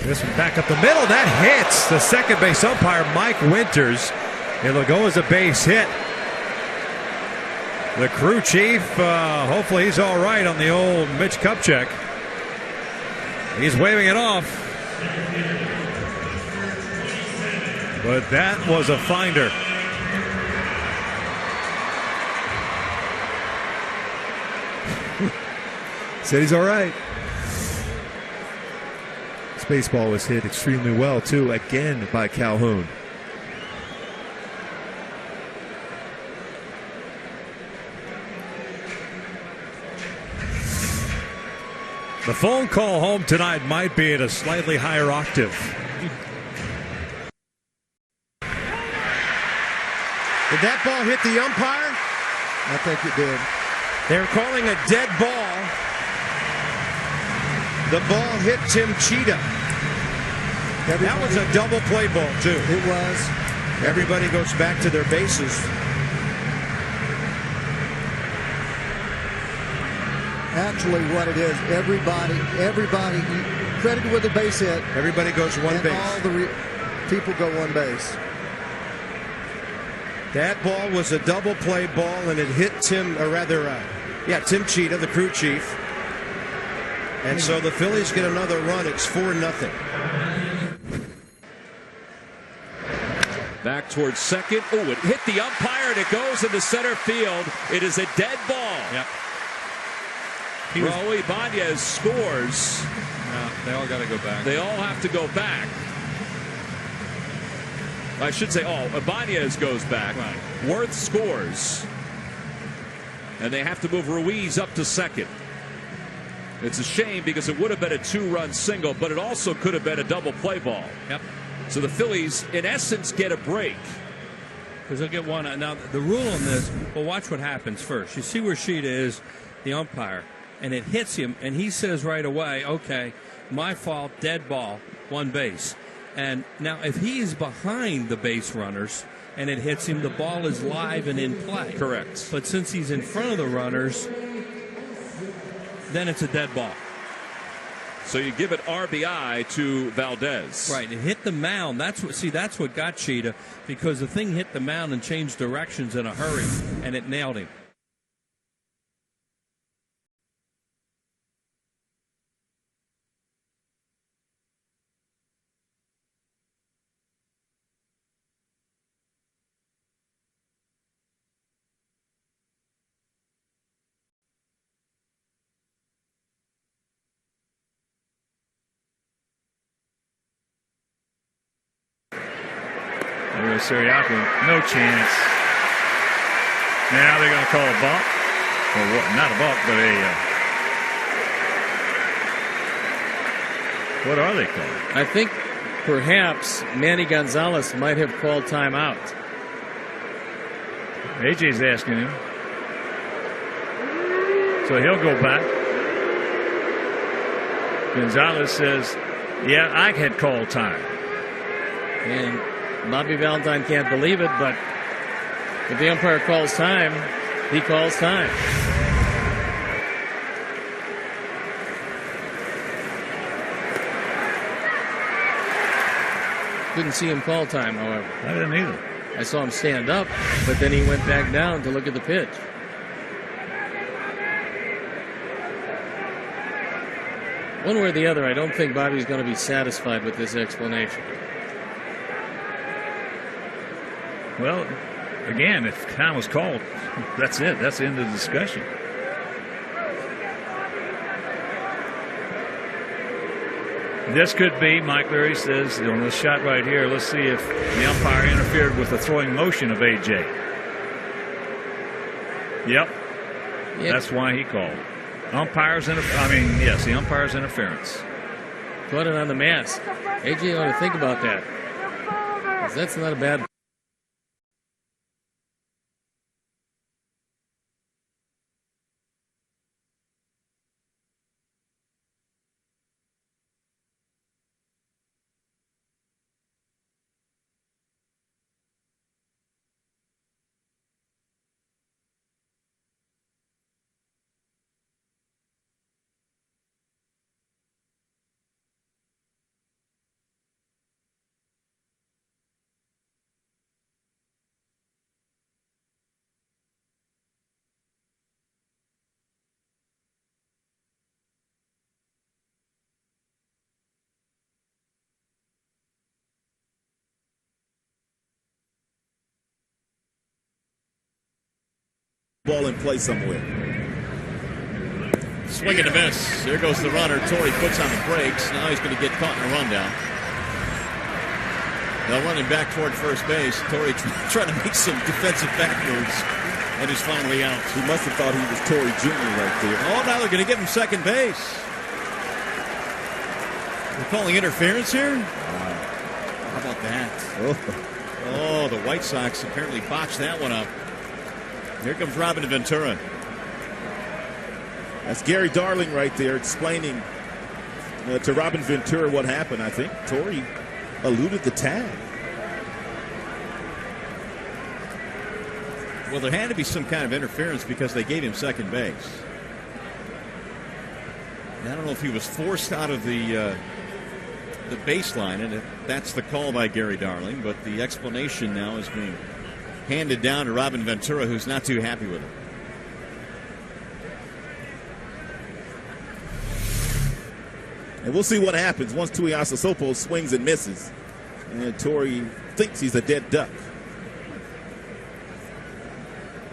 This one back up the middle. That hits the second base umpire, Mike Winters. It'll go as a base hit. The crew chief, hopefully he's all right on the old Mitch Kupchak. He's waving it off. But that was a finder. Said he's all right. This baseball was hit extremely well, too, again by Calhoun. The phone call home tonight might be at a slightly higher octave. Did that ball hit the umpire? I think it did. They're calling a dead ball. The ball hit Tim Cheetah. That was a double play ball, too. It was. Everybody goes back to their bases. Actually, what it is, everybody credited with a base hit. Everybody goes one base. All the people go one base. That ball was a double play ball, and it hit Tim Cheetah, the crew chief. And so the Phillies get another run. It's 4-0. Back towards second. Oh, it hit the umpire, and it goes into center field. It is a dead ball. Yep. Raul Ibanez scores. No, they all got to go back. They all have to go back. I should say, Ibanez goes back. Right. Worth scores. And they have to move Ruiz up to second. It's a shame because it would have been a 2-run single, but it also could have been a double play ball. Yep. So the Phillies, in essence, get a break. Because they'll get one. Now, the rule on this, well, watch what happens first. You see where Sheeta is, the umpire, and it hits him, and he says right away, okay, my fault, dead ball, one base. And now if he is behind the base runners and it hits him, the ball is live and in play. Correct. But since he's in front of the runners, then it's a dead ball. So you give it RBI to Valdez. Right. It hit the mound. That's what got Cheetah, because the thing hit the mound and changed directions in a hurry, and it nailed him. Siriaco, no chance. Now they're going to call a balk. Or what? Not a balk, but what are they calling? I think perhaps Manny Gonzalez might have called timeout. AJ's asking him. So he'll go back. Gonzalez says, yeah, I had called time. And Bobby Valentine can't believe it, but if the umpire calls time, he calls time. Couldn't see him call time, however. I didn't either. I saw him stand up, but then he went back down to look at the pitch. One way or the other, I don't think Bobby's going to be satisfied with this explanation. Well, again, if time was called, that's it. That's the end of the discussion. This could be, Mike Leary says, on this shot right here, let's see if the umpire interfered with the throwing motion of AJ. Yep. That's why he called. The umpire's interference. Put it on the mask. AJ ought to think about that. 'Cause that's not a bad. ball in play somewhere. Swing and a miss. There goes the runner. Torrey puts on the brakes. Now he's going to get caught in a rundown. They'll run him back toward first base. Torrey trying to make some defensive back moves, and is finally out. He must have thought he was Torrey Jr. right there. Oh, now they're going to give him second base. They're calling interference here? Wow. How about that? Oh, the White Sox apparently botched that one up. Here comes Robin Ventura. That's Gary Darling right there explaining to Robin Ventura what happened. I think Torrey eluded the tag. Well, there had to be some kind of interference because they gave him second base. I don't know if he was forced out of the baseline, and that's the call by Gary Darling, but the explanation now is being handed down to Robin Ventura, who's not too happy with it. And we'll see what happens once Tuiasosopo swings and misses. And Torrey thinks he's a dead duck.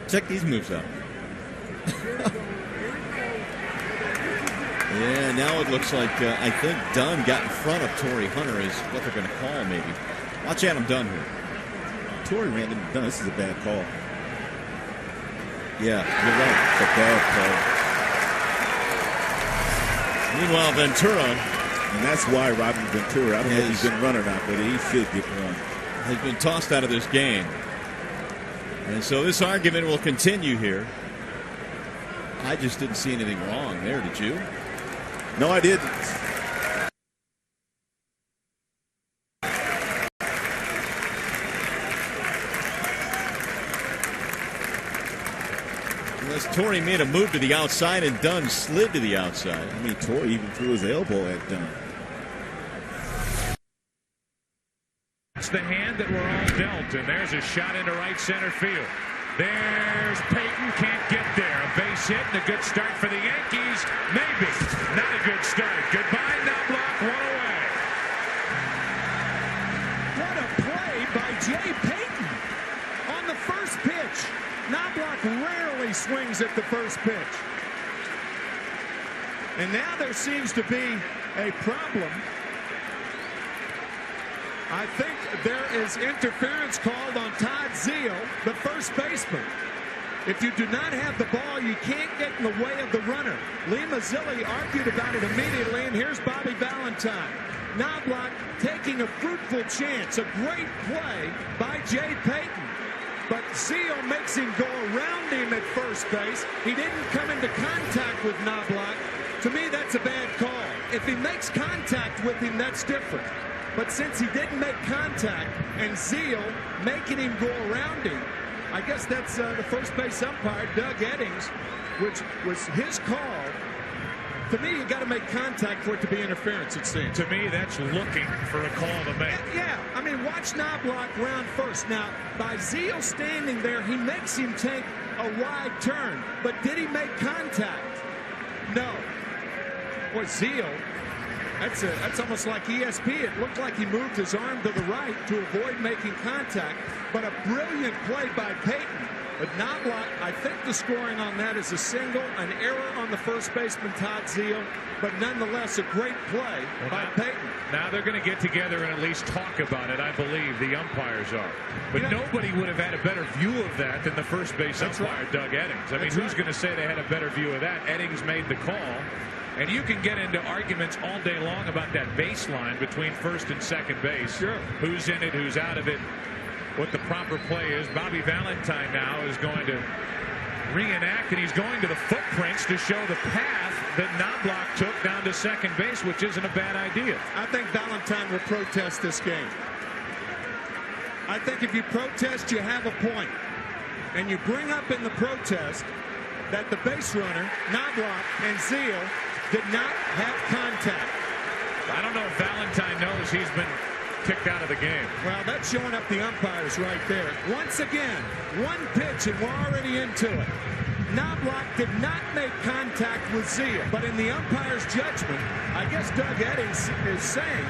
Check these moves out. Yeah, now it looks like I think Dunn got in front of Torrey Hunter is what they're going to call maybe. Watch Adam Dunn here. Torrey ran into Dunn. This is a bad call. Yeah, you're right. It's a bad call. Meanwhile, Ventura. And that's why Robin Ventura, I don't know if he's been run or not, but he should get run. Has been tossed out of this game. And so this argument will continue here. I just didn't see anything wrong there, did you? No, I didn't. Unless Torrey made a move to the outside and Dunn slid to the outside. I mean, Torrey even threw his elbow at Dunn. It's the hand that we're all dealt, and there's a shot into right center field. There's Payton, can't get there. A base hit and a good start for the Yankees. Maybe. Not a good start. Goodbye, Knobloch, one away. What a play by Jay Payton on the first pitch. Knobloch rarely swings at the first pitch. And now there seems to be a problem. I think there is interference called on Todd Zeile, the first baseman. If you do not have the ball, you can't get in the way of the runner. Lee Mazzilli argued about it immediately, and here's Bobby Valentine. Knobloch taking a fruitful chance. A great play by Jay Payton. But Zeile makes him go around him at first base. He didn't come into contact with Knobloch. To me, that's a bad call. If he makes contact with him, that's different. But since he didn't make contact and Zeile making him go around him, I guess that's the first base umpire, Doug Eddings, which was his call. To me, you got to make contact for it to be interference, it seems. To me, that's looking for a call to make. Yeah, I mean, watch Knobloch round first. Now, by Zeile standing there, he makes him take a wide turn. But did he make contact? No. Boy, Zeile. That's almost like ESP. It looked like he moved his arm to the right to avoid making contact. But a brilliant play by Payton. But Knobloch, I think the scoring on that is a single, an error on the first baseman, Todd Zeile. But nonetheless, a great play by Payton. Now they're going to get together and at least talk about it, I believe. The umpires are. But nobody would have had a better view of that than the first base umpire, Doug Eddings. I mean, who's going to say they had a better view of that? Eddings made the call. And you can get into arguments all day long about that baseline between first and second base. Sure. Who's in it, who's out of it, what the proper play is. Bobby Valentine now is going to reenact, and he's going to the footprints to show the path that Knobloch took down to second base, which isn't a bad idea. I think Valentine will protest this game. I think if you protest, you have a point. And you bring up in the protest that the base runner, Knobloch, and Zeile did not have contact. I don't know if Valentine knows he's been kicked out of the game. Well, that's showing up the umpires right there. Once again, one pitch and we're already into it. Knobloch did not make contact with Zeile, but in the umpire's judgment, I guess Doug Eddings is saying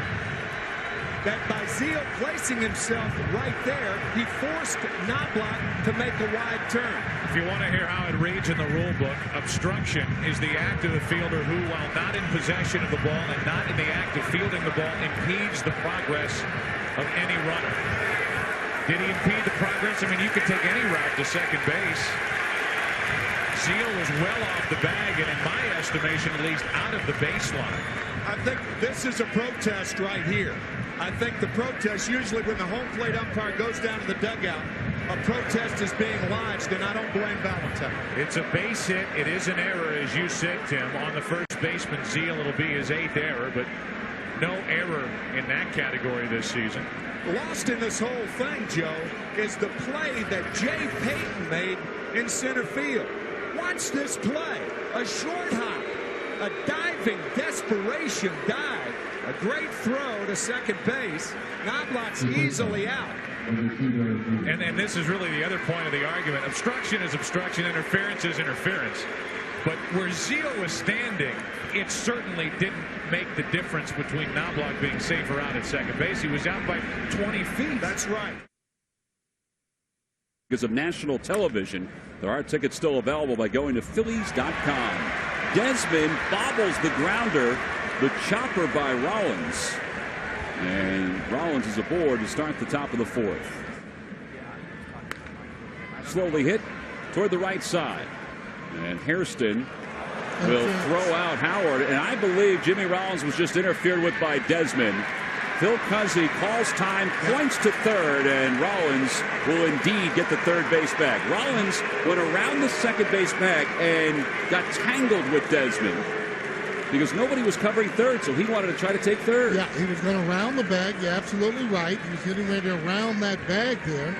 that by Zeal placing himself right there, he forced Knobloch to make a wide turn. If you want to hear how it reads in the rule book, obstruction is the act of the fielder who, while not in possession of the ball and not in the act of fielding the ball, impedes the progress of any runner. Did he impede the progress? I mean, you could take any route to second base. Zeal was well off the bag, and in my estimation, at least out of the baseline. I think this is a protest right here. I think the protest, usually when the home plate umpire goes down to the dugout, a protest is being lodged, and I don't blame Valentine. It's a base hit. It is an error, as you said, Tim. On the first baseman, Zeal, it'll be his 8th error, but no error in that category this season. Lost in this whole thing, Joe, is the play that Jay Payton made in center field. Watch this play. A short hop, a diving desperation dive, a great throw to second base. Knobloch's easily out. And this is really the other point of the argument. Obstruction is obstruction. Interference is interference. But where Zeal was standing, it certainly didn't make the difference between Knobloch being safe or out at second base. He was out by 20 feet. That's right. Because of national television, there are tickets still available by going to Phillies.com. Desmond bobbles the grounder, the chopper by Rollins. And Rollins is aboard to start the top of the 4th. Slowly hit toward the right side. And Hairston will throw out Howard. And I believe Jimmy Rollins was just interfered with by Desmond. Phil Cuzzy calls time, points to third, and Rollins will indeed get the third base bag. Rollins went around the second base bag and got tangled with Desmond because nobody was covering third, so he wanted to try to take third. Yeah, he was going to round the bag. You're absolutely right. He was getting ready to round that bag there.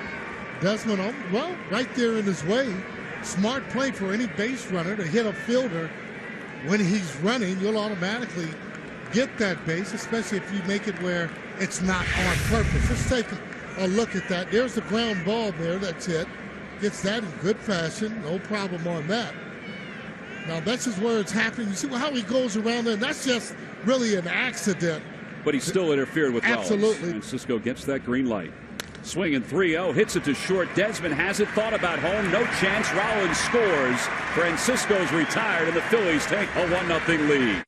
Desmond, well, right there in his way. Smart play for any base runner to hit a fielder when he's running. You'll automatically get that base, especially if you make it where it's not on purpose. Let's take a look at that. There's the ground ball there that's hit. Gets that in good fashion. No problem on that. Now, this is where it's happening. You see how he goes around there? That's just really an accident. But he still interfered with Rollins. Absolutely. And Cisco gets that green light. Swinging 3-0, hits it to short. Desmond has it, thought about home, no chance. Rollins scores. Francisco's retired, and the Phillies take a 1-0 lead.